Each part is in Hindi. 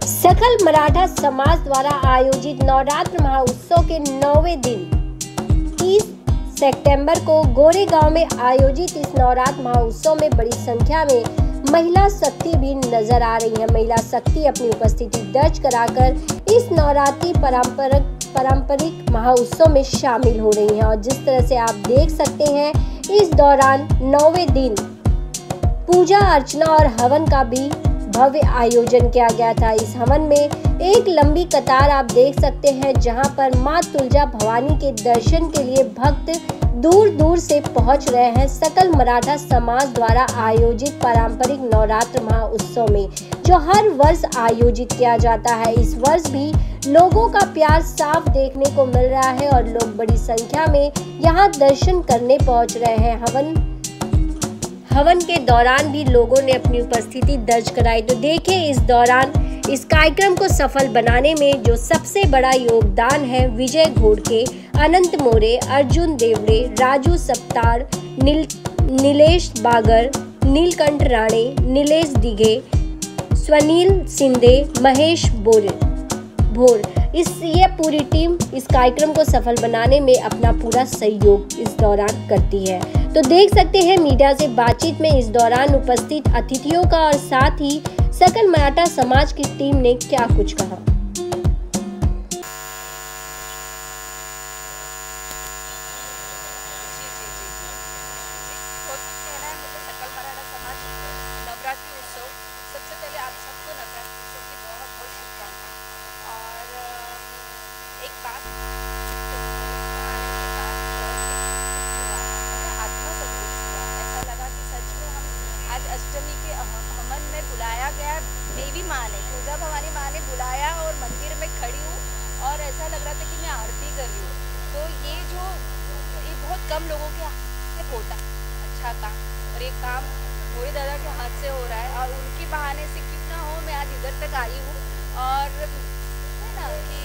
सकल मराठा समाज द्वारा आयोजित नवरात्र महोत्सव के 9वें दिन 30 सितंबर को गोरेगांव में आयोजित इस नवरात्र महोत्सव में बड़ी संख्या में महिला शक्ति भी नजर आ रही है। महिला शक्ति अपनी उपस्थिति दर्ज कराकर इस नवरात्रि पारंपरिक महोत्सव में शामिल हो रही हैं और जिस तरह से आप देख सकते हैं इस दौरान 9वें दिन पूजा अर्चना और हवन का भी भव्य आयोजन किया गया था। इस हवन में एक लंबी कतार आप देख सकते हैं जहां पर मां तुलजा भवानी के दर्शन के लिए भक्त दूर दूर से पहुंच रहे हैं। सकल मराठा समाज द्वारा आयोजित पारंपरिक नवरात्र महोत्सव में जो हर वर्ष आयोजित किया जाता है, इस वर्ष भी लोगों का प्यार साफ देखने को मिल रहा है और लोग बड़ी संख्या में यहां दर्शन करने पहुंच रहे हैं। हवन के दौरान भी लोगों ने अपनी उपस्थिति दर्ज कराई। तो देखिए इस दौरान इस कार्यक्रम को सफल बनाने में जो सबसे बड़ा योगदान है विजय घोड़के, अनंत मोरे, अर्जुन देवड़े, राजू सप्तार, नीलेश बागर, नीलकंठ राणे, नीलेश दिघे, स्वनील सिंधे, महेश भोर ये पूरी टीम इस कार्यक्रम को सफल बनाने में अपना पूरा सहयोग इस दौरान करती है। तो देख सकते हैं मीडिया से बातचीत में इस दौरान उपस्थित अतिथियों का और साथ ही सकल मराठा समाज की टीम ने क्या कुछ कहा। नवरात्रि उत्सव सबसे पहले आप सबको नवरात्रि उत्सव की बहुत बहुत शुभकामनाएं। और एक बात आत्मा संतुष्ट हुआ, ऐसा लगा कि सच में हम आज अष्टमी के हवन में बुलाया गया देवी माँ ने, तुलजा भवानी माँ ने बुलाया और मंदिर में खड़ी हूँ और ऐसा लग रहा था कि मैं आरती कर रही हूँ। तो ये बहुत कम लोगों के हाथ से होता अच्छा काम, और ये काम भोले दादा के हाथ से हो रहा है और उनकी बहाने से क्यों ना हो मैं आज इधर तक आई हूँ। और है ना कि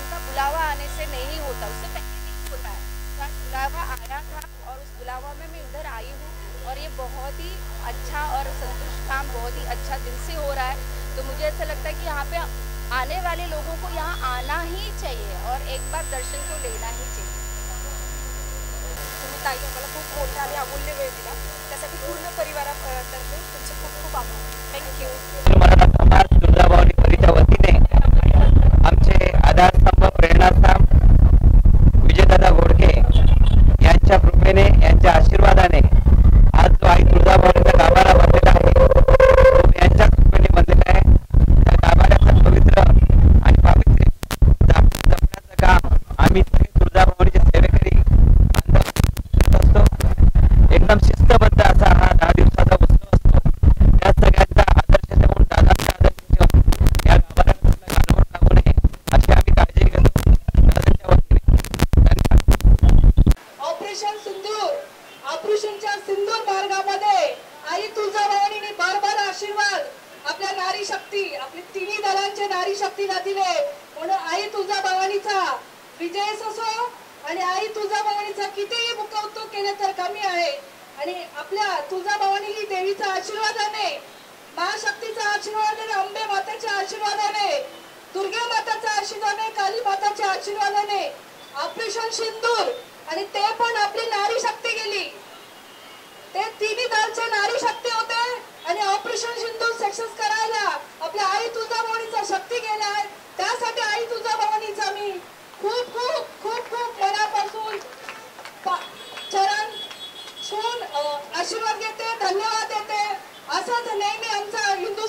उनका बुलावा आने से नहीं होता, उससे पहले नहीं होता है। तो आज बुलावा आया था और उस बुलावा में मैं इधर आई हूँ और ये बहुत ही अच्छा और संतुष्ट काम बहुत ही अच्छा दिल से हो रहा है। तो मुझे ऐसा लगता है कि यहाँ पे आने वाले लोगों को यहाँ आना ही चाहिए और एक बार दर्शन तो लेना ही चाहिए। ताई आम्हाला खूप मोठा आणि अमूल्य वेळ दिला, त्यासाठी पूर्ण परिवारातर्फे तुमचे खूप खूप आभार। थँक्यू। मराठा समाज तुळजा भवानी परिच्या वतीने आमचे आधारस्तंभ प्रेरणास्थान विजयदादा घोडके यांच्या कृपेने यांच्या आशीर्वादाने आज जो आई तुळजा भवानीचा गाभारा बनलेला आहे तो यांच्या कृपेने बनलेला आहे। त्या गाभाऱ्याचं पवित्र आणि पावित्र्य जपण्याचं काम आम्ही तुळजा भवानीचे सेवेकरी एकदम शिस्तबद्ध असा हा 10 दिवसाचा उत्सव असतो। त्या सगळ्यांचा आदर्श ठेवून दादांचा आदर्श ठेवून या गाभाऱ्याला घालवून लागू नये अशी आम्ही काळजी घेतो दादांच्या वतीने। धन्यवाद। ऑपरेशन ऑपरेशनच्या सिंदूर मार्गामध्ये आई तुळजा भवानीने बार आशीर्वाद आपल्या नारी शक्ती, आपली तिन्ही दलांचे नारी शक्तीला दिले। म्हणून आई तुळजा भवानीचा विजय असो आणि आई तुळजा भवानीचा कितीही कौतुक केले तर कमी आहे। आणि आपल्या तुळजा भवानी देवीचा आशीर्वादाने, महाशक्तीचा आशीर्वादाने, अंबे मातेच्या आशीर्वादाने, दुर्गा माताच्या आशीर्वादाने, काली माताच्या आशीर्वादाने ऑपरेशन सिंदूर आणि ते पण आपली नारी शक्ती गेली, ते तिन्ही दलचे नारी शक्ती होते आणि ऑपरेशन सिंदूर सक्सेस करायला आपल्या आई तुळजा भवानीचा शक्ती गेला आहे। त्यासाठी आई तुळजा भवानीचा मी खूप खूप खूप खूप मनापासून चरण छून आशीर्वाद घेते, धन्यवाद देते। असंच नेहमी आमचा हिंदुस्तान